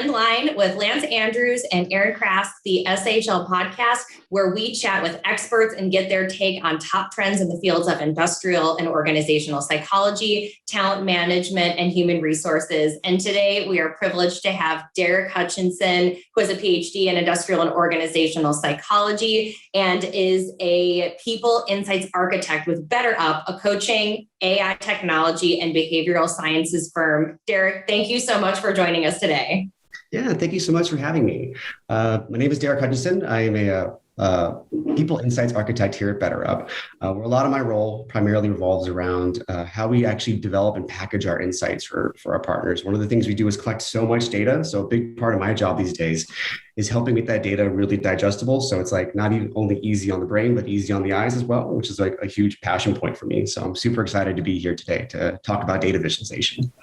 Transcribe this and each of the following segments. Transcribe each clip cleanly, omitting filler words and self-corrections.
Trendline with Lance Andrews and Erin Crask, the SHL podcast, where we chat with experts and get their take on top trends in the fields of industrial and organizational psychology, talent management, and human resources. And today we are privileged to have Derek Hutchinson, who has a PhD in industrial and organizational psychology and is a people insights architect with BetterUp, a coaching, AI technology, and behavioral sciences firm. Derek, thank you so much for joining us today. Yeah, thank you so much for having me. My name is Derek Hutchinson. I am a people insights architect here at BetterUp, where a lot of my role primarily revolves around how we actually develop and package our insights for our partners. One of the things we do is collect so much data. So a big part of my job these days is helping make that data really digestible. So it's like not even only easy on the brain, but easy on the eyes as well, which is like a huge passion point for me. So I'm super excited to be here today to talk about data visualization.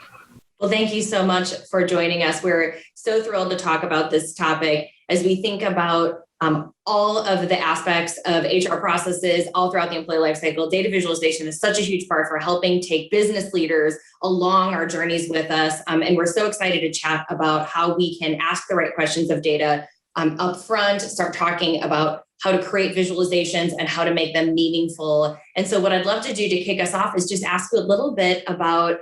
Well, thank you so much for joining us. We're so thrilled to talk about this topic as we think about all of the aspects of HR processes all throughout the employee lifecycle. Data visualization is such a huge part for helping take business leaders along our journeys with us. And we're so excited to chat about how we can ask the right questions of data up front, start talking about how to create visualizations and how to make them meaningful. And so what I'd love to do to kick us off is just ask you a little bit about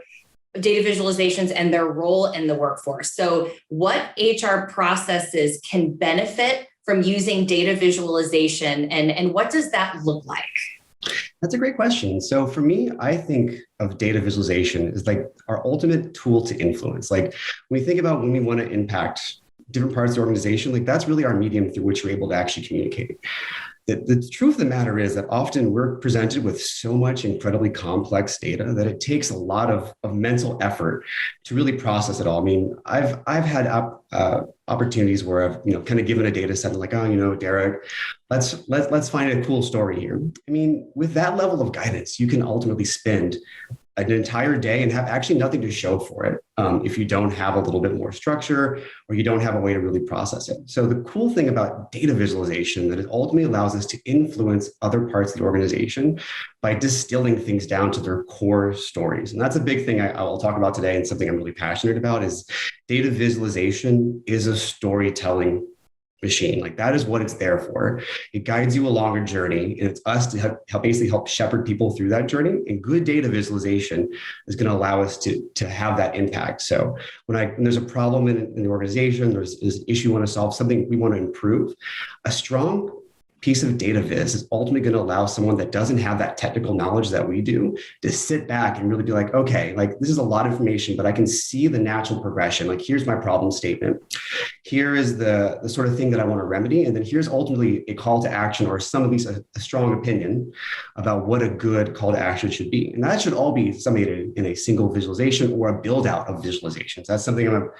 data visualizations and their role in the workforce. So what HR processes can benefit from using data visualization, and what does that look like? That's a great question. So for me, I think of data visualization as like our ultimate tool to influence. Like when we think about when we want to impact different parts of the organization, like that's really our medium through which we're able to actually communicate. The truth of the matter is that often we're presented with so much incredibly complex data that it takes a lot of mental effort to really process it all. I mean, I've had opportunities where I've kind of given a data set and like, Derek, let's find a cool story here. I mean, with that level of guidance, you can ultimately spend an entire day and have actually nothing to show for it if you don't have a little bit more structure or you don't have a way to really process it. So the cool thing about data visualization that it ultimately allows us to influence other parts of the organization by distilling things down to their core stories. And that's a big thing I'll talk about today, and something I'm really passionate about is data visualization is a storytelling machine. Like that is what it's there for. It guides you along a journey, and it's us to help shepherd people through that journey. And good data visualization is going to allow us to have that impact. So when there's a problem in the organization, there's an issue we want to solve, something we want to improve, a strong piece of data viz is ultimately going to allow someone that doesn't have that technical knowledge that we do to sit back and really be like, okay, like this is a lot of information, but I can see the natural progression. Like here's my problem statement. Here is the sort of thing that I want to remedy. And then here's ultimately a call to action, or some at least a strong opinion about what a good call to action should be. And that should all be summated in a single visualization or a build out of visualizations. That's something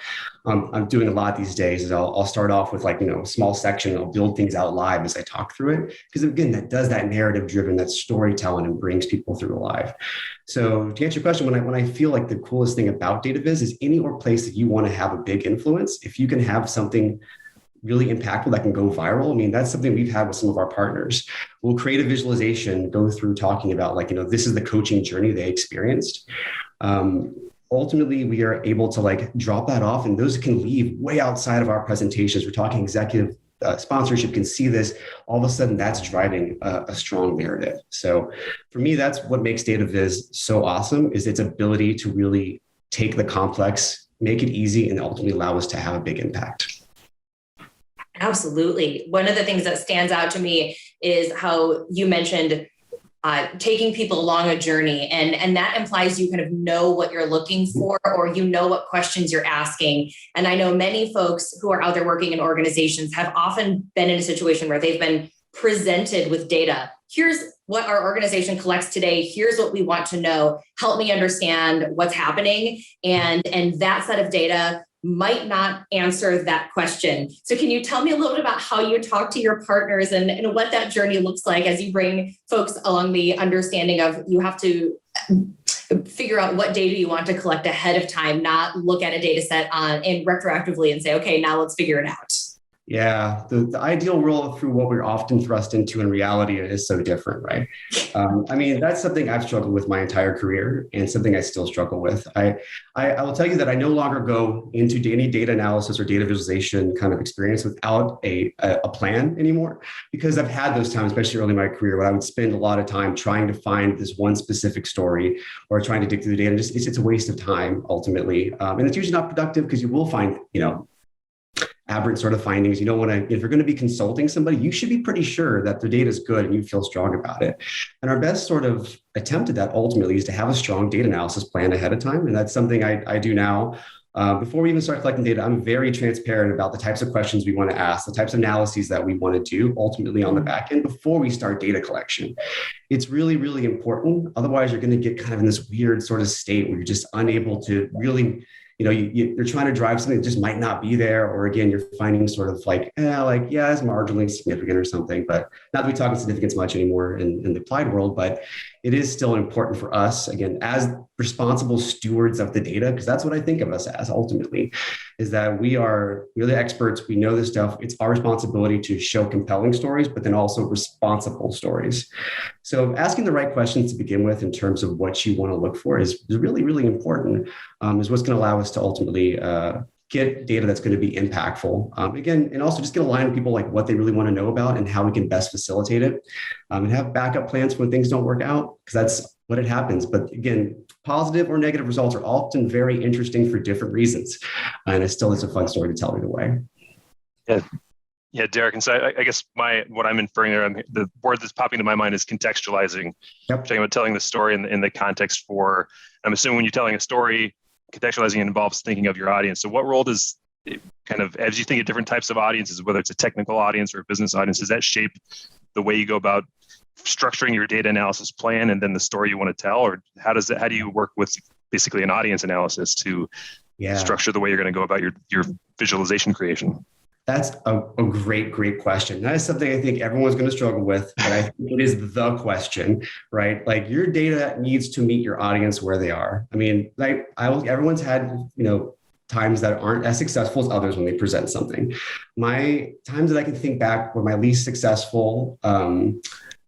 I'm doing a lot these days. Is I'll start off with a small section and I'll build things out live as I talk through it. Because again, that does that narrative driven, that storytelling, and brings people through live. So to answer your question, when I feel like the coolest thing about data viz is any place that you want to have a big influence, if you can have something really impactful that can go viral. I mean, that's something we've had with some of our partners. We'll create a visualization, go through talking about this is the coaching journey they experienced. Ultimately, we are able to drop that off, and those can leave way outside of our presentations. We're talking executive sponsorship can see this. All of a sudden, that's driving a strong narrative. So for me, that's what makes data viz so awesome, is its ability to really take the complex, make it easy, and ultimately allow us to have a big impact. Absolutely. One of the things that stands out to me is how you mentioned taking people along a journey. And that implies you kind of know what you're looking for, or you know what questions you're asking. And I know many folks who are out there working in organizations have often been in a situation where they've been presented with data. Here's what our organization collects today. Here's what we want to know. Help me understand what's happening. And that set of data might not answer that question. So can you tell me a little bit about how you talk to your partners and what that journey looks like as you bring folks along the understanding of you have to figure out what data you want to collect ahead of time, not look at a data set and retroactively and say, okay, now let's figure it out. Yeah, the ideal world through what we're often thrust into in reality is so different, right? I mean, that's something I've struggled with my entire career and something I still struggle with. I will tell you that I no longer go into any data analysis or data visualization kind of experience without a plan anymore, because I've had those times, especially early in my career, when I would spend a lot of time trying to find this one specific story or trying to dig through the data. And just, it's a waste of time ultimately. And it's usually not productive because you will find, aberrant sort of findings. You don't want to, if you're going to be consulting somebody, you should be pretty sure that the data is good and you feel strong about it. And our best sort of attempt at that ultimately is to have a strong data analysis plan ahead of time. And that's something I do now. Before we even start collecting data, I'm very transparent about the types of questions we want to ask, the types of analyses that we want to do ultimately on the back end before we start data collection. It's really, really important. Otherwise, you're going to get kind of in this weird sort of state where you're just unable to really, you're trying to drive something that just might not be there. Or again, you're finding sort of it's marginally significant or something, but not that we talk significance much anymore in the applied world, but it is still important for us, again, as responsible stewards of the data, because that's what I think of us as ultimately, is that we're the experts. We know this stuff. It's our responsibility to show compelling stories, but then also responsible stories. So asking the right questions to begin with in terms of what you want to look for is really, really important, is what's going to allow us to ultimately get data that's going to be impactful. Again, and also just get aligned with people like what they really want to know about and how we can best facilitate it, and have backup plans when things don't work out, because that's what it happens. But again, positive or negative results are often very interesting for different reasons. And it's a fun story to tell either way. Yeah, Derek. And so I guess what I'm inferring there, the word that's popping into my mind is contextualizing. Yep. Talking about telling the story in the context for, I'm assuming when you're telling a story, contextualizing involves thinking of your audience. So what role does kind of, as you think of different types of audiences, whether it's a technical audience or a business audience, does that shape the way you go about structuring your data analysis plan and then the story you want to tell? Or how do you work with basically an audience analysis to structure the way you're going to go about your visualization creation? That's a great question. That is something I think everyone's going to struggle with, but I think it is the question, right? Like, your data needs to meet your audience where they are. I mean, everyone's had, times that aren't as successful as others when they present something. My times that I can think back were my least successful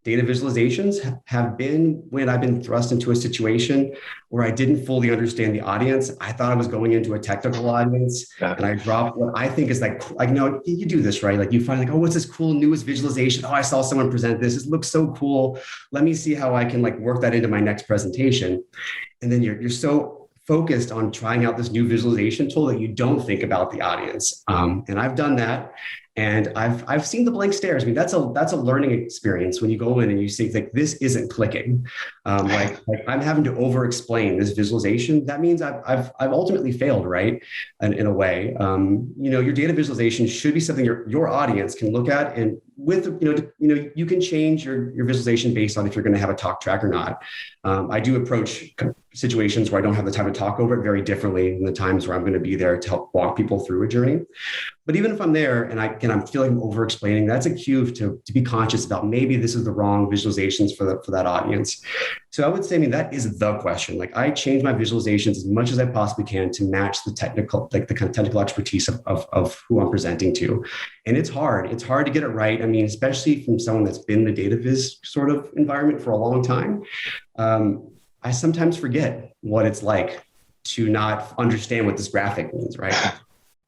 data visualizations have been when I've been thrust into a situation where I didn't fully understand the audience. I thought I was going into a technical audience, and I dropped what I think is you do this, right? Like, you find what's this cool newest visualization? Oh, I saw someone present this. This looks so cool. Let me see how I can work that into my next presentation. And then you're so focused on trying out this new visualization tool that you don't think about the audience. And I've done that. And I've seen the blank stares. I mean, that's a learning experience when you go in and you see this isn't clicking. Like I'm having to over-explain this visualization. That means I've ultimately failed, right? And in a way, your data visualization should be something your audience can look at, and you can change your visualization based on if you're going to have a talk track or not. I do approach situations where I don't have the time to talk over it very differently than the times where I'm going to be there to help walk people through a journey. But even if I'm there and I'm feeling over explaining, that's a cue to be conscious about maybe this is the wrong visualizations for that audience. So I would say, that is the question. I change my visualizations as much as I possibly can to match the technical, the kind of technical expertise of who I'm presenting to. And it's hard. It's hard to get it right. I mean, especially from someone that's been in the data viz sort of environment for a long time. I sometimes forget what it's like to not understand what this graphic means, right?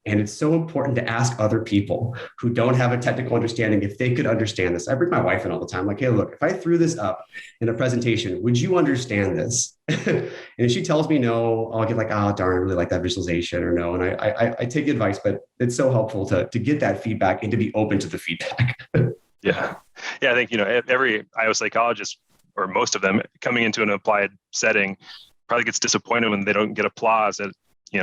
And it's so important to ask other people who don't have a technical understanding if they could understand this. I bring my wife in all the time, hey, look, if I threw this up in a presentation, would you understand this? And if she tells me no, I'll get oh, darn, I really like that visualization, or no. And I take advice, but it's so helpful to get that feedback and to be open to the feedback. Yeah. I think, every IO psychologist, or most of them, coming into an applied setting probably gets disappointed when they don't get applause at,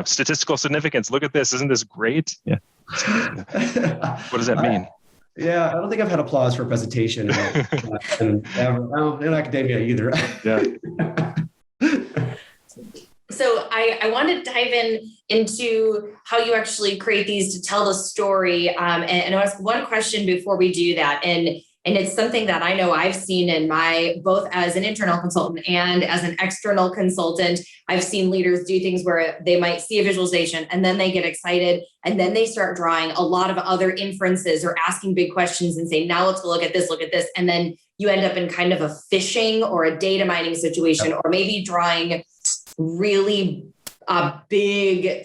statistical significance. Look at this. Isn't this great? Yeah. What does that mean? I don't think I've had applause for a presentation in academia either. Yeah. So I want to dive into how you actually create these to tell the story. And I'll ask one question before we do that. And And it's something that I know I've seen in both as an internal consultant and as an external consultant. I've seen leaders do things where they might see a visualization and then they get excited and then they start drawing a lot of other inferences or asking big questions and say, now let's go look at this. And then you end up in kind of a fishing or a data mining situation, or maybe drawing really big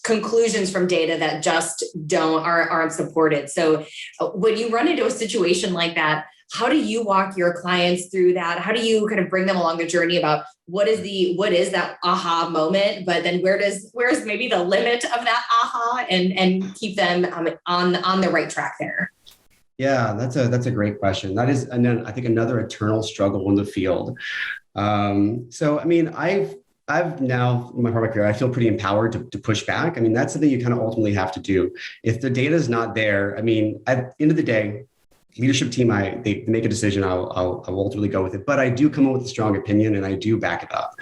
conclusions from data that just aren't supported. So when you run into a situation like that, how do you walk your clients through that? How do you kind of bring them along the journey about what is that aha moment, but then where's maybe the limit of that aha, and keep them on the right track there? Yeah, that's a great question. That is, and then I think another eternal struggle in the field. So, I mean, I've now, in my part of my career, I feel pretty empowered to push back. I mean, that's something you kind of ultimately have to do. If the data is not there, I mean, at the end of the day, leadership team, they make a decision, I'll ultimately go with it. But I do come up with a strong opinion and I do back it up.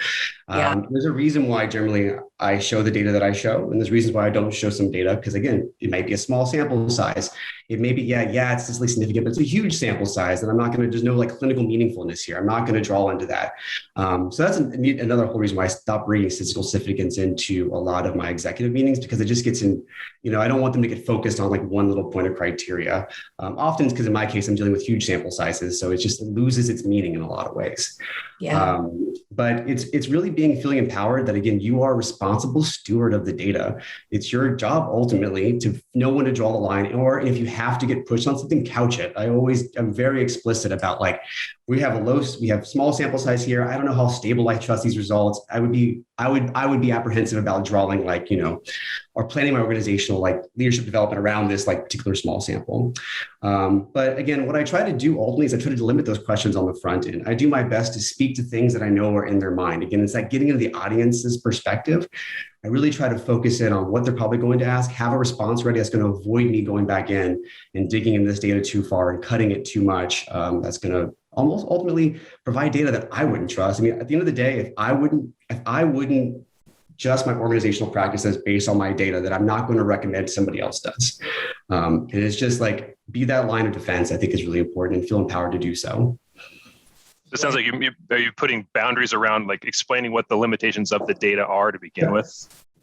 There's a reason why generally I show the data that I show. And there's reasons why I don't show some data, because again, it might be a small sample size. It may be, it's statistically significant, but it's a huge sample size. And I'm not going to, there's no like clinical meaningfulness here. I'm not going to draw into that. So that's another whole reason why I stopped bringing statistical significance into a lot of my executive meetings, because it just gets in, I don't want them to get focused on like one little point of criteria. Often it's because in my case, I'm dealing with huge sample sizes. So it loses its meaning in a lot of ways. Yeah. But it's really feeling empowered that, again, you are a responsible steward of the data. It's your job ultimately to know when to draw the line, or if you have to get pushed on something, couch it. I'm very explicit about like, we have small sample size here. I don't know how stable I trust these results. I would be apprehensive about drawing or planning my organizational like leadership development around this like particular small sample. But again, what I try to do ultimately is I try to limit those questions on the front end. I do my best to speak to things that I know are in their mind. Again, it's like getting into the audience's perspective. I really try to focus in on what they're probably going to ask, have a response ready that's going to avoid me going back in and digging in this data too far and cutting it too much. That's going to almost ultimately provide data that I wouldn't trust. I mean, at the end of the day, if I wouldn't just my organizational practices based on my data, that I'm not going to recommend somebody else does. And it's just like, be that line of defense, I think is really important, and feel empowered to do so. It sounds like are you putting boundaries around like explaining what the limitations of the data are to begin with,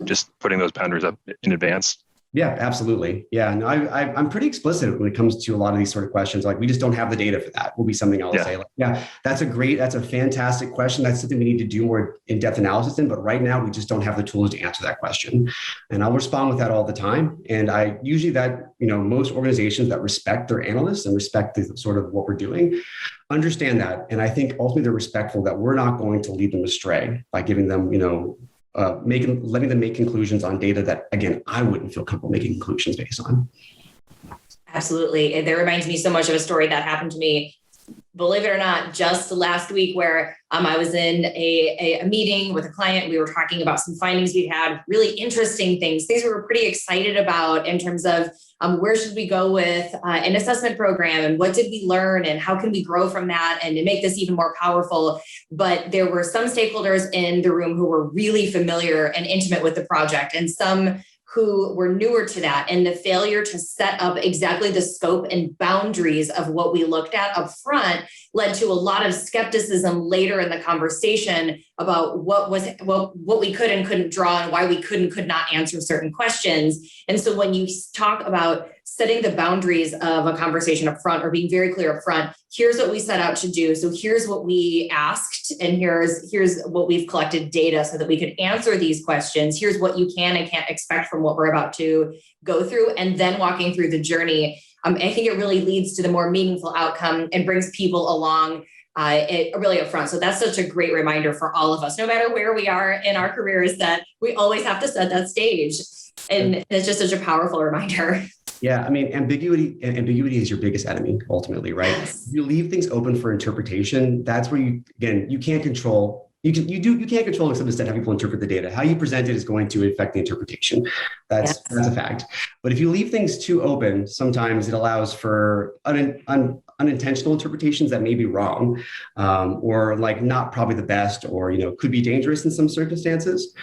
just putting those boundaries up in advance? Yeah, absolutely. Yeah, no, I'm pretty explicit when it comes to a lot of these sort of questions. Like, we just don't have the data for that. Will be something I'll say. Like, that's a fantastic question. That's something we need to do more in-depth analysis in. But right now, we just don't have the tools to answer that question. And I'll respond with that all the time. And I usually most organizations that respect their analysts and respect the sort of what we're doing understand that. And I think ultimately they're respectful that we're not going to lead them astray by giving them, letting them make conclusions on data that, again, I wouldn't feel comfortable making conclusions based on. Absolutely. And that reminds me so much of a story that happened to me, believe it or not, just last week, where I was in a meeting with a client. We were talking about some findings we'd had, really interesting things we were pretty excited about in terms of where should we go with an assessment program, and what did we learn, and how can we grow from that and to make this even more powerful. But there were some stakeholders in the room who were really familiar and intimate with the project, and some who were newer to that, and the failure to set up exactly the scope and boundaries of what we looked at up front led to a lot of skepticism later in the conversation about what we could and couldn't draw, and why we could not answer certain questions. And so when you talk about setting the boundaries of a conversation up front, or being very clear up front, here's what we set out to do. So here's what we asked, and here's what we've collected data so that we could answer these questions. Here's what you can and can't expect from what we're about to go through, and then walking through the journey. I think it really leads to the more meaningful outcome and brings people along really up front. So that's such a great reminder for all of us, no matter where we are in our careers, that we always have to set that stage. And it's just such a powerful reminder. Yeah, I mean, ambiguity is your biggest enemy, ultimately, right? Yes. You leave things open for interpretation. That's where you can't control. You can't control to some extent how people interpret the data. How you present it is going to affect the interpretation. That's a fact. But if you leave things too open, sometimes it allows for unintentional interpretations that may be wrong, or like not probably the best, or could be dangerous in some circumstances.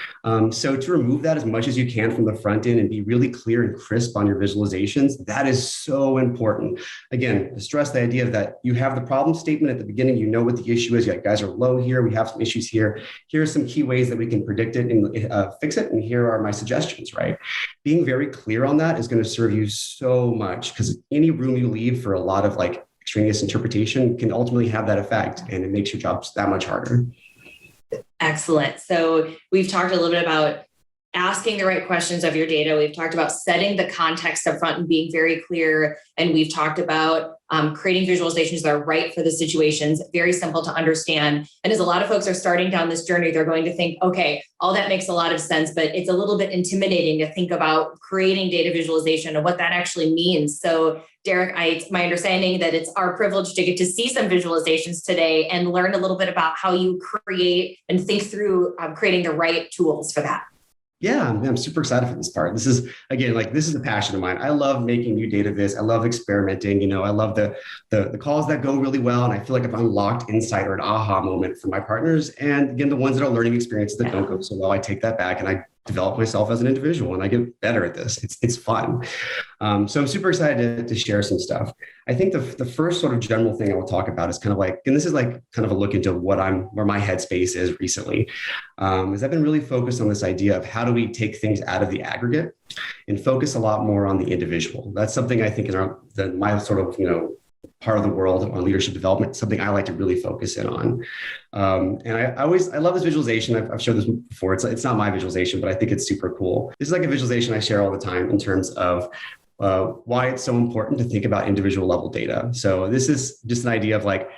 So to remove that as much as you can from the front end and be really clear and crisp on your visualizations, that is so important. Again, stress the idea of that you have the problem statement at the beginning, you know what the issue is. You guys are low here, we have some issues here. Here are some key ways that we can predict it and fix it. And here are my suggestions, right? Being very clear on that is going to serve you so much, because any room you leave for a lot of like extraneous interpretation can ultimately have that effect, and it makes your job that much harder. Excellent. So we've talked a little bit about asking the right questions of your data. We've talked about setting the context up front and being very clear. And we've talked about creating visualizations that are right for the situations, very simple to understand. And as a lot of folks are starting down this journey, they're going to think, okay, all that makes a lot of sense, but it's a little bit intimidating to think about creating data visualization and what that actually means. So Derek, it's my understanding that it's our privilege to get to see some visualizations today and learn a little bit about how you create and think through creating the right tools for that. Yeah, I'm super excited for this part. This is, again, like this is a passion of mine. I love making new data viz. I love experimenting. I love the calls that go really well. And I feel like I've unlocked insight or an aha moment for my partners. And again, the ones that are learning experiences that don't go so well, I take that back and I develop myself as an individual and I get better at this. It's fun. So I'm super excited to share some stuff. I think the first sort of general thing I will talk about is kind of like, and this is like kind of a look into where my headspace is recently, is I've been really focused on this idea of how do we take things out of the aggregate and focus a lot more on the individual. That's something I think in my sort of, part of the world on leadership development, something I like to really focus in on. And I love this visualization. I've showed this before. It's not my visualization, but I think it's super cool. This is like a visualization I share all the time in terms of why it's so important to think about individual level data. So this is just an idea of like,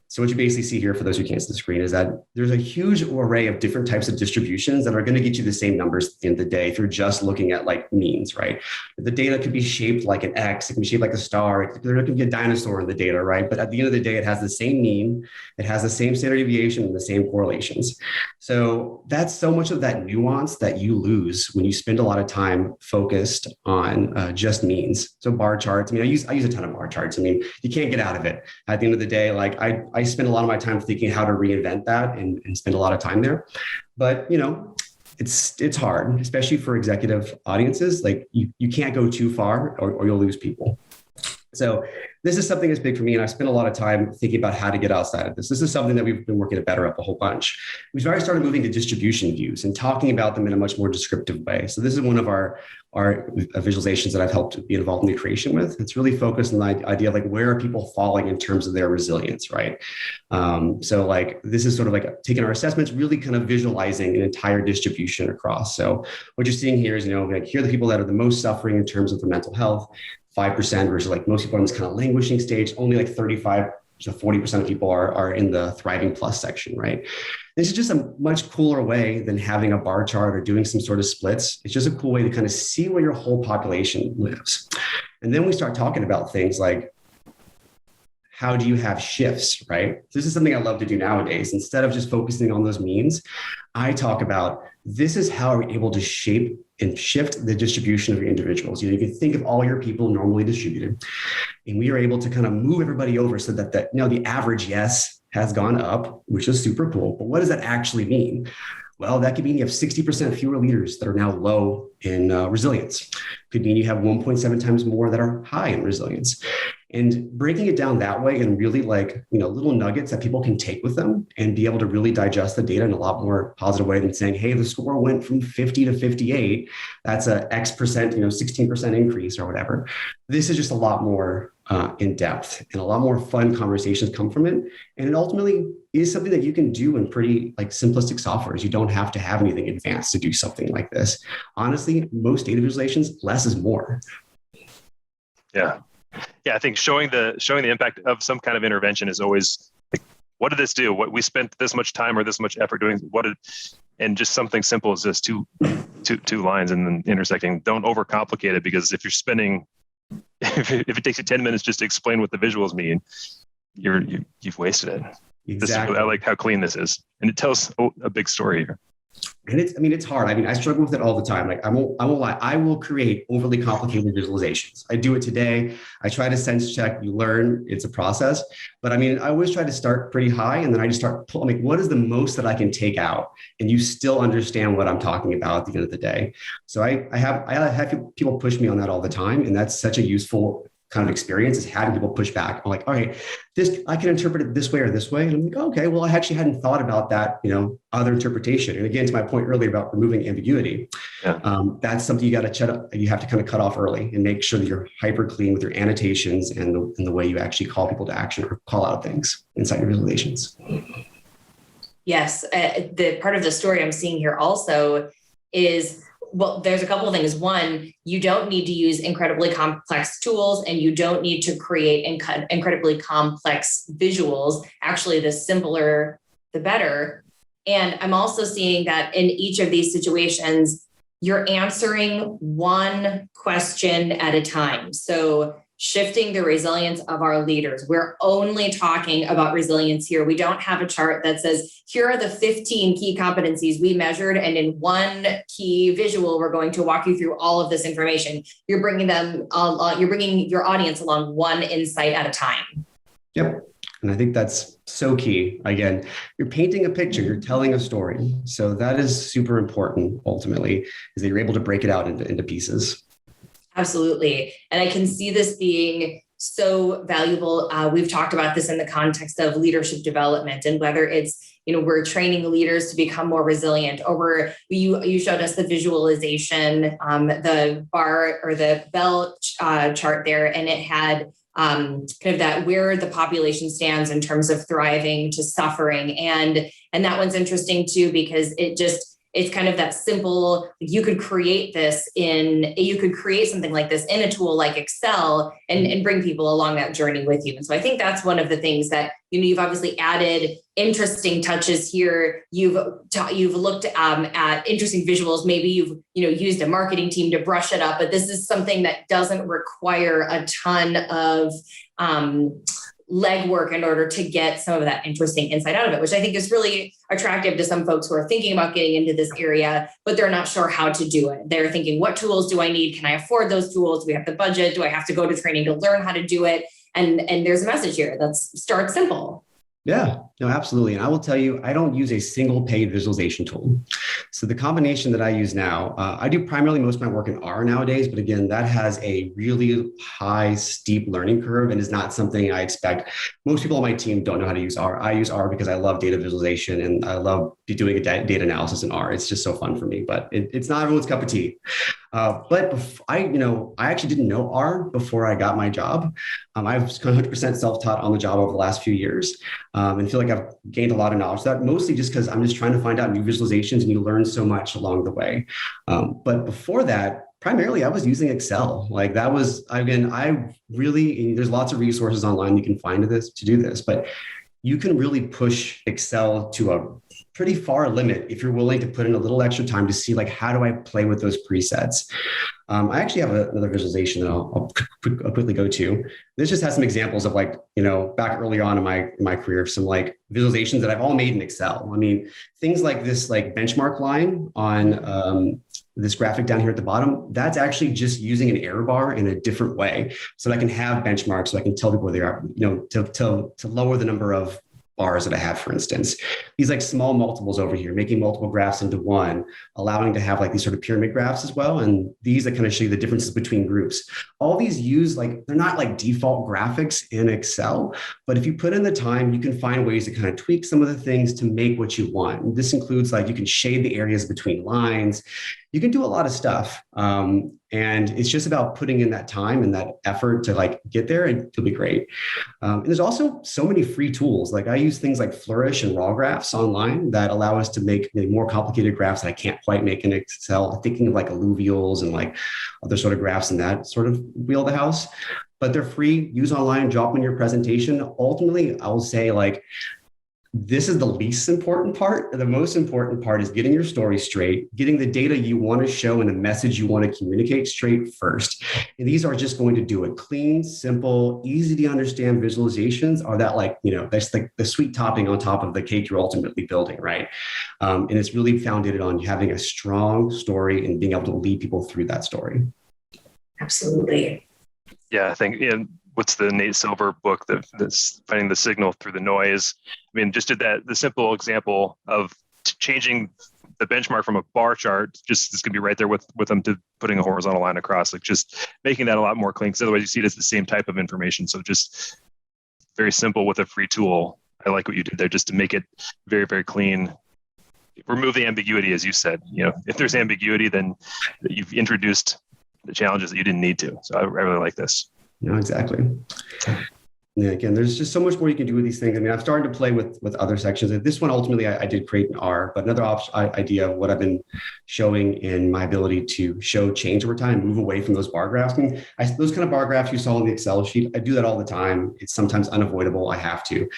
so what you basically see here, for those who can't see the screen, is that there's a huge array of different types of distributions that are going to get you the same numbers at the end of the day if you're just looking at like means, right? The data could be shaped like an X, it can be shaped like a star, there could be a dinosaur in the data, right? But at the end of the day, it has the same mean, it has the same standard deviation and the same correlations. So that's so much of that nuance that you lose when you spend a lot of time focused on just means. So bar charts, I use a ton of bar charts. You can't get out of it. At the end of the day, like I spend a lot of my time thinking how to reinvent that and spend a lot of time there. But, it's hard, especially for executive audiences. Like you can't go too far or you'll lose people. So this is something that's big for me. And I spent a lot of time thinking about how to get outside of this. This is something that we've been working to better up a whole bunch. We've already started moving to distribution views and talking about them in a much more descriptive way. So this is one of our visualizations that I've helped be involved in the creation with. It's really focused on the idea of like, where are people falling in terms of their resilience, right? So like, this is sort of like taking our assessments, really kind of visualizing an entire distribution across. So what you're seeing here is, like here are the people that are the most suffering in terms of their mental health, 5% versus like most people in this kind of languishing stage, only like 35 to 40% of people are in the thriving plus section, right? This is just a much cooler way than having a bar chart or doing some sort of splits. It's just a cool way to kind of see where your whole population lives. And then we start talking about things like, how do you have shifts, right? This is something I love to do nowadays. Instead of just focusing on those means, I talk about this is how we're able to shape and shift the distribution of your individuals. You can think of all your people normally distributed, and we are able to kind of move everybody over so that the average yes has gone up, which is super cool. But what does that actually mean? Well, that could mean you have 60% fewer leaders that are now low in resilience. Could mean you have 1.7 times more that are high in resilience. And breaking it down that way and really like, little nuggets that people can take with them and be able to really digest the data in a lot more positive way than saying, hey, the score went from 50 to 58. That's a X percent, 16% increase or whatever. This is just a lot more in depth, and a lot more fun conversations come from it. And it ultimately is something that you can do in pretty like simplistic softwares. You don't have to have anything advanced to do something like this. Honestly, most data visualizations, less is more. Yeah. Yeah, I think showing the impact of some kind of intervention is always like, what did this do? What we spent this much time or this much effort doing? And just something simple as this two lines and then intersecting. Don't overcomplicate it, because if you're spending, if it takes you 10 minutes just to explain what the visuals mean, you've wasted it. Exactly. I like how clean this is, and it tells a big story here. And it's hard. I mean, I struggle with it all the time. Like I won't lie. I will create overly complicated visualizations. I do it today. I try to sense check. You learn. It's a process. But I mean, I always try to start pretty high, and then I just start pulling. Like, what is the most that I can take out, and you still understand what I'm talking about at the end of the day. So I have people push me on that all the time, and that's such a useful kind of experience, is having people push back. I'm like, all right, this, I can interpret it this way or this way. And I'm like, okay, well, I actually hadn't thought about that, other interpretation. And again, to my point earlier about removing ambiguity, that's something you got to check up. You have to kind of cut off early and make sure that you're hyper clean with your annotations and the way you actually call people to action or call out things inside your visualizations. Yes. The part of the story I'm seeing here also is, well, there's a couple of things. One, you don't need to use incredibly complex tools, and you don't need to create incredibly complex visuals. Actually, the simpler, the better. And I'm also seeing that in each of these situations, you're answering one question at a time. So shifting the resilience of our leaders. We're only talking about resilience here. We don't have a chart that says, here are the 15 key competencies we measured, and in one key visual, we're going to walk you through all of this information. You're bringing your audience along one insight at a time. Yep. And I think that's so key. Again, you're painting a picture, you're telling a story. So that is super important, ultimately, is that you're able to break it out into pieces. Absolutely. And I can see this being so valuable. We've talked about this in the context of leadership development, and whether it's, we're training leaders to become more resilient, or you showed us the visualization, the bar or the bell chart there, and it had kind of that where the population stands in terms of thriving to suffering. And that one's interesting too, because it's kind of that simple, you could create something like this in a tool like Excel and bring people along that journey with you. And so I think that's one of the things that, you've obviously added interesting touches here. You've looked at interesting visuals. Maybe you've, used a marketing team to brush it up, but this is something that doesn't require a ton of, legwork in order to get some of that interesting insight out of it, which I think is really attractive to some folks who are thinking about getting into this area, but they're not sure how to do it. They're thinking, what tools do I need? Can I afford those tools? Do we have the budget? Do I have to go to training to learn how to do it? And there's a message here that's start simple. Yeah, no, absolutely. And I will tell you, I don't use a single paid visualization tool. So the combination that I use now, I do primarily most of my work in R nowadays, but again, that has a really high, steep learning curve and is not something I expect. Most people on my team don't know how to use R. I use R because I love data visualization and I love doing a data analysis in R. It's just so fun for me, but it's not everyone's cup of tea. But I actually didn't know R before I got my job. I was 100% self-taught on the job over the last few years, and feel like I've gained a lot of knowledge. That mostly just because I'm just trying to find out new visualizations, and you learn so much along the way. But before that, primarily I was using Excel. Like that was, again, there's lots of resources online you can find to do this, but you can really push Excel to a pretty far limit if you're willing to put in a little extra time to see, like, how do I play with those presets? I actually have another visualization that I'll quickly go to. This just has some examples of, like, back earlier on in my career, some like visualizations that I've all made in Excel. I mean, things like this, like benchmark line on this graphic down here at the bottom, that's actually just using an error bar in a different way. So that I can have benchmarks, so I can tell people where they are, to lower the number of bars that I have, for instance. These like small multiples over here, making multiple graphs into one, allowing to have like these sort of pyramid graphs as well. And these that kind of show you the differences between groups. All these they're not like default graphics in Excel, but if you put in the time, you can find ways to kind of tweak some of the things to make what you want. And this includes, like, you can shade the areas between lines. You can do a lot of stuff. And it's just about putting in that time and that effort to, like, get there, and it'll be great. And there's also so many free tools. Like, I use things like Flourish and Raw Graphs online that allow us to make more complicated graphs that I can't quite make in Excel. I'm thinking of like alluvials and like other sort of graphs in that sort of wheel of the house. But they're free, use online, drop them in your presentation. Ultimately, I will say, like, this is the least important part. The most important part is getting your story straight, getting the data you want to show and the message you want to communicate straight first. And these are just going to do it. Clean, simple, easy to understand visualizations are that that's like the sweet topping on top of the cake you're ultimately building, right? And it's really founded on having a strong story and being able to lead people through that story. Absolutely. Yeah, I think what's the Nate Silver book that's finding the signal through the noise? I mean, just did the simple example of changing the benchmark from a bar chart, just it's gonna be right there with them, to putting a horizontal line across, like just making that a lot more clean, because otherwise you see it as the same type of information. So just very simple with a free tool. I like what you did there, just to make it very, very clean. Remove the ambiguity, as you said. If there's ambiguity, then you've introduced the challenges that you didn't need to. So I really like this. No, exactly. Yeah, again, there's just so much more you can do with these things. I mean, I've started to play with other sections. This one, ultimately, I did create in R, but another idea of what I've been showing in my ability to show change over time, move away from those bar graphs. I mean, those kind of bar graphs you saw in the Excel sheet, I do that all the time. It's sometimes unavoidable. I have to.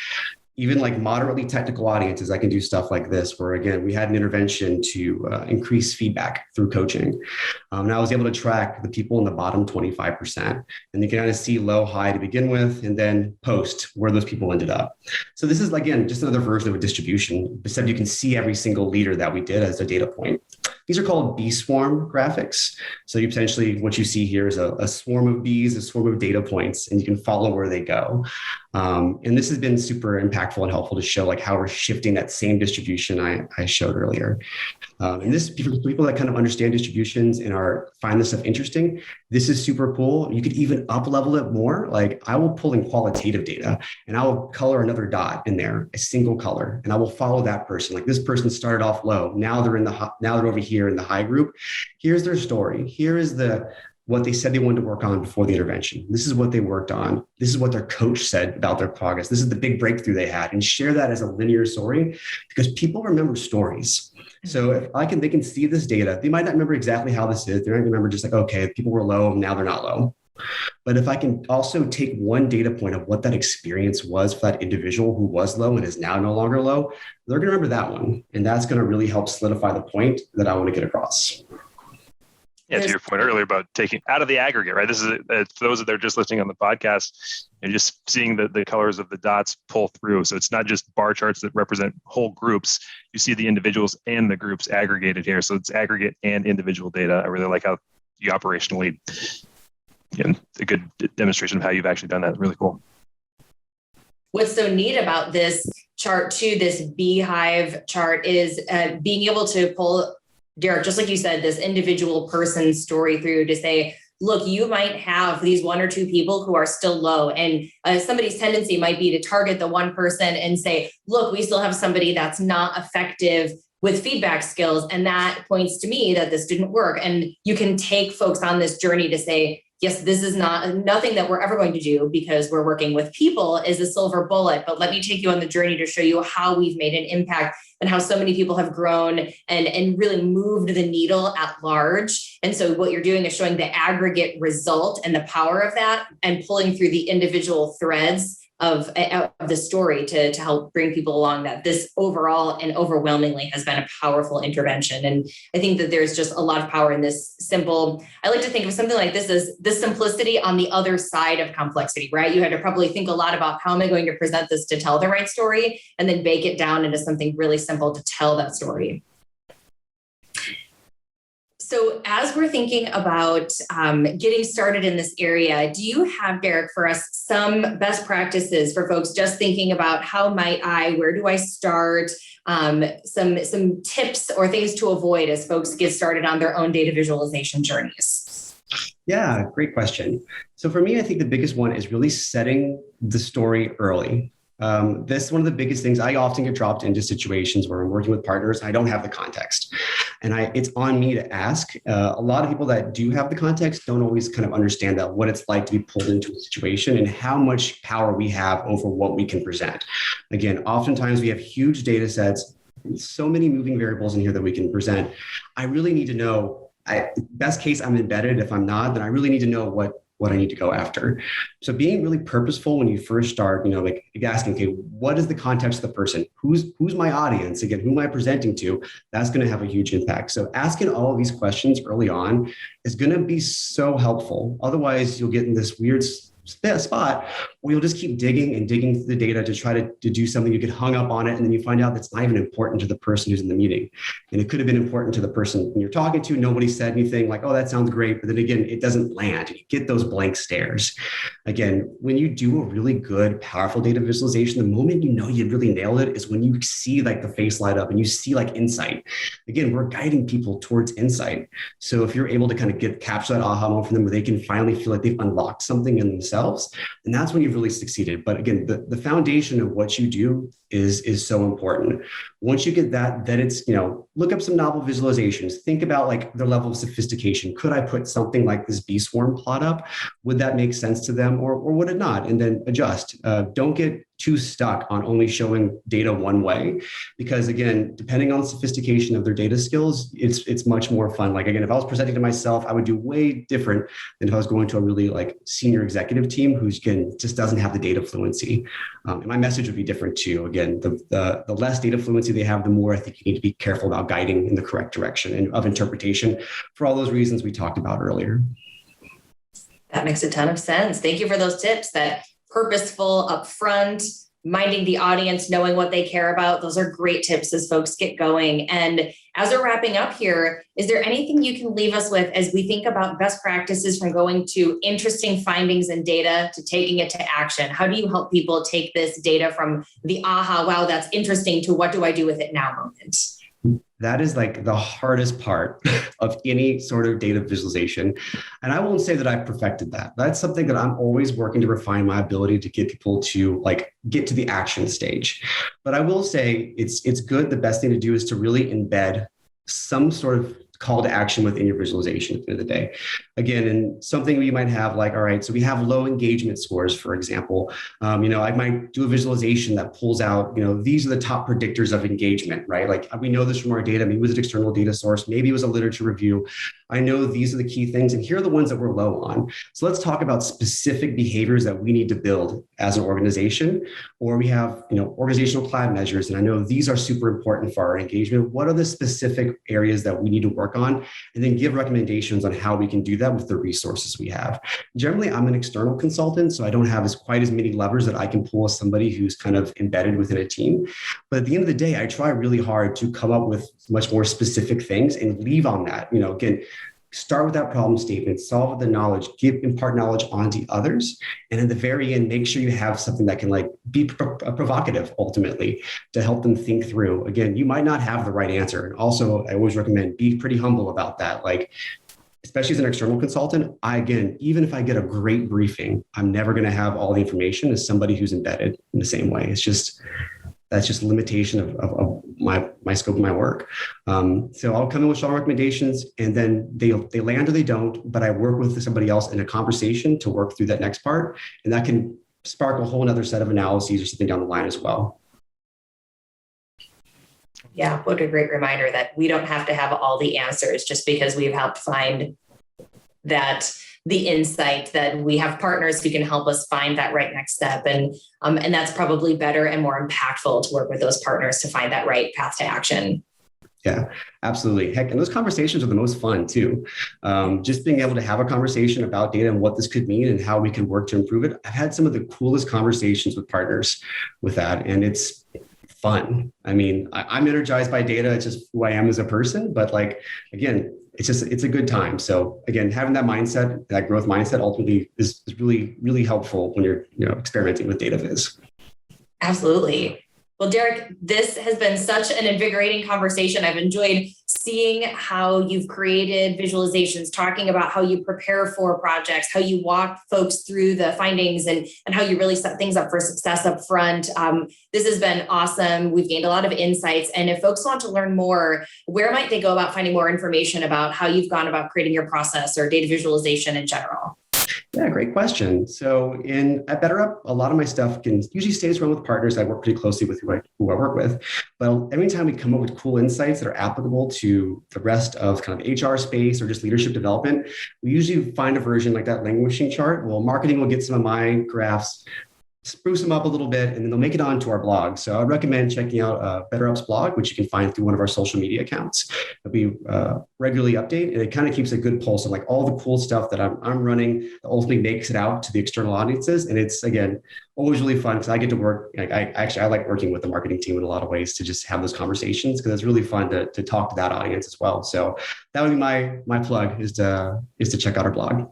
Even like moderately technical audiences, I can do stuff like this, where again, we had an intervention to increase feedback through coaching. And I was able to track the people in the bottom 25%. And you can kind of see low, high to begin with, and then post where those people ended up. So this is, again, just another version of a distribution, except you can see every single leader that we did as a data point. These are called bee swarm graphics. So you potentially, what you see here is a swarm of bees, a swarm of data points, and you can follow where they go. And this has been super impactful and helpful to show like how we're shifting that same distribution I showed earlier. And this, for people that kind of understand distributions and find this stuff interesting, this is super cool. You could even up level it more. Like I will pull in qualitative data and I will color another dot in there, a single color, and I will follow that person. Like this person started off low. Now they're over here in the high group. Here's their story. Here is what they said they wanted to work on before the intervention. This is what they worked on. This is what their coach said about their progress. This is the big breakthrough they had, and share that as a linear story, because people remember stories. So if they can see this data, they might not remember exactly how this is. They might remember just like, okay, people were low, now they're not low. But if I can also take one data point of what that experience was for that individual who was low and is now no longer low, they're going to remember that one. And that's going to really help solidify the point that I want to get across. Yeah, to your point earlier about taking out of the aggregate, right? This is for those that are just listening on the podcast and just seeing the colors of the dots pull through. So it's not just bar charts that represent whole groups. You see the individuals and the groups aggregated here. So it's aggregate and individual data. I really like how you operationally, a good demonstration of how you've actually done that. Really cool. What's so neat about this chart too, this beehive chart, is being able to pull, Derek, just like you said, this individual person's story through to say, look, you might have these one or two people who are still low. And somebody's tendency might be to target the one person and say, look, we still have somebody that's not effective with feedback skills. And that points to me that this didn't work. And you can take folks on this journey to say, yes, this is nothing that we're ever going to do because we're working with people is a silver bullet, but let me take you on the journey to show you how we've made an impact and how so many people have grown and really moved the needle at large. And so what you're doing is showing the aggregate result and the power of that and pulling through the individual threads of the story to help bring people along, that this overall and overwhelmingly has been a powerful intervention. And I think that there's just a lot of power in this simple, I like to think of something like this as the simplicity on the other side of complexity, right? You had to probably think a lot about how am I going to present this to tell the right story, and then bake it down into something really simple to tell that story. So as we're thinking about getting started in this area, do you have, Derek, for us some best practices for folks just thinking about where do I start, some tips or things to avoid as folks get started on their own data visualization journeys? Yeah, great question. So for me, I think the biggest one is really setting the story early. This is one of the biggest things. I often get dropped into situations where I'm working with partners and I don't have the context. And it's on me to ask. A lot of people that do have the context don't always kind of understand that, what it's like to be pulled into a situation and how much power we have over what we can present. Again, oftentimes we have huge data sets, so many moving variables in here that we can present. I really need to know, best case I'm embedded. If I'm not, then I really need to know what what I need to go after. So being really purposeful when you first start, like asking, okay, what is the context of the person? Who's my audience? Again, who am I presenting to? That's going to have a huge impact. So asking all of these questions early on is going to be so helpful. Otherwise, you'll get in this weird spot where you'll just keep digging and digging through the data to try to do something. You get hung up on it, and then you find out that's not even important to the person who's in the meeting. And it could have been important to the person you're talking to. Nobody said anything like, oh, that sounds great. But then again, it doesn't land. You get those blank stares. Again, when you do a really good, powerful data visualization, the moment you know you really nailed it is when you see like the face light up and you see like insight. Again, we're guiding people towards insight. So if you're able to kind of capture that aha moment for them where they can finally feel like they've unlocked something in themselves, and that's when you've really succeeded. But again, the foundation of what you do is so important. Once you get that, then it's, look up some novel visualizations. Think about like their level of sophistication. Could I put something like this bee swarm plot up? Would that make sense to them or would it not? And then adjust. Don't get too stuck on only showing data one way, because again, depending on the sophistication of their data skills, it's much more fun. Like again, if I was presenting to myself, I would do way different than if I was going to a really like senior executive team who's just doesn't have the data fluency. And my message would be different too. Again, the less data fluency they have, the more I think you need to be careful about guiding in the correct direction and of interpretation for all those reasons we talked about earlier. That makes a ton of sense. Thank you for those tips. That purposeful, upfront, minding the audience, knowing what they care about. Those are great tips as folks get going. And as we're wrapping up here, is there anything you can leave us with as we think about best practices from going to interesting findings and data to taking it to action? How do you help people take this data from the aha, wow, that's interesting, to what do I do with it now moment? That is like the hardest part of any sort of data visualization. And I won't say that I've perfected that. That's something that I'm always working to refine my ability to get people to like get to the action stage. But I will say it's good. The best thing to do is to really embed some sort of call to action within your visualization at the end of the day. Again, and something we might have like, all right, so we have low engagement scores, for example. I might do a visualization that pulls out, these are the top predictors of engagement, right? Like we know this from our data. Maybe it was an external data source. Maybe it was a literature review. I know these are the key things, and here are the ones that we're low on. So let's talk about specific behaviors that we need to build as an organization, or we have, organizational cloud measures. And I know these are super important for our engagement. What are the specific areas that we need to work on? And then give recommendations on how we can do that with the resources we have. Generally, I'm an external consultant, so I don't have quite as many levers that I can pull as somebody who's kind of embedded within a team. But at the end of the day, I try really hard to come up with much more specific things and leave on that. Again, start with that problem statement, solve with the knowledge, impart knowledge onto others. And at the very end, make sure you have something that can like be provocative ultimately to help them think through. Again, you might not have the right answer. And also, I always recommend be pretty humble about that. Like, especially as an external consultant, even if I get a great briefing, I'm never going to have all the information as somebody who's embedded in the same way. That's just a limitation of my scope of my work. So I'll come in with strong recommendations, and then they land or they don't, but I work with somebody else in a conversation to work through that next part. And that can spark a whole other set of analyses or something down the line as well. Yeah, what a great reminder that we don't have to have all the answers just because we've helped find the insight, that we have partners who can help us find that right next step. And that's probably better and more impactful to work with those partners to find that right path to action. Yeah, absolutely. Heck, and those conversations are the most fun too. Just being able to have a conversation about data and what this could mean and how we can work to improve it. I've had some of the coolest conversations with partners with that, and it's fun. I mean, I'm energized by data. It's just who I am as a person. But like, again, it's a good time. So again, having that mindset, that growth mindset ultimately is really, really helpful when you're experimenting with data viz. Absolutely. Well, Derek, this has been such an invigorating conversation. I've enjoyed seeing how you've created visualizations, talking about how you prepare for projects, how you walk folks through the findings, and how you really set things up for success up front. This has been awesome. We've gained a lot of insights. And if folks want to learn more, where might they go about finding more information about how you've gone about creating your process or data visualization in general? Yeah, great question. So at BetterUp, a lot of my stuff usually stays around with partners I work pretty closely with who I work with. But every time we come up with cool insights that are applicable to the rest of kind of HR space or just leadership development, we usually find a version like that languishing chart. Well, marketing will get some of my graphs, spruce them up a little bit, and then they'll make it onto our blog. So I'd recommend checking out BetterUp's blog, which you can find through one of our social media accounts. We regularly update, and it kind of keeps a good pulse of like all the cool stuff that I'm running that ultimately makes it out to the external audiences. And it's, again, always really fun because I get to work. I like working with the marketing team in a lot of ways to just have those conversations, because it's really fun to talk to that audience as well. So that would be my plug is to check out our blog.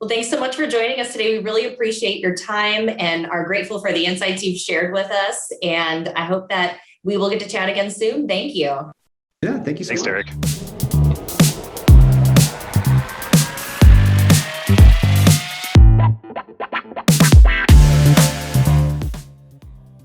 Well, thanks so much for joining us today. We really appreciate your time and are grateful for the insights you've shared with us. And I hope that we will get to chat again soon. Thank you. Yeah, thank you so much. Thanks, Derek.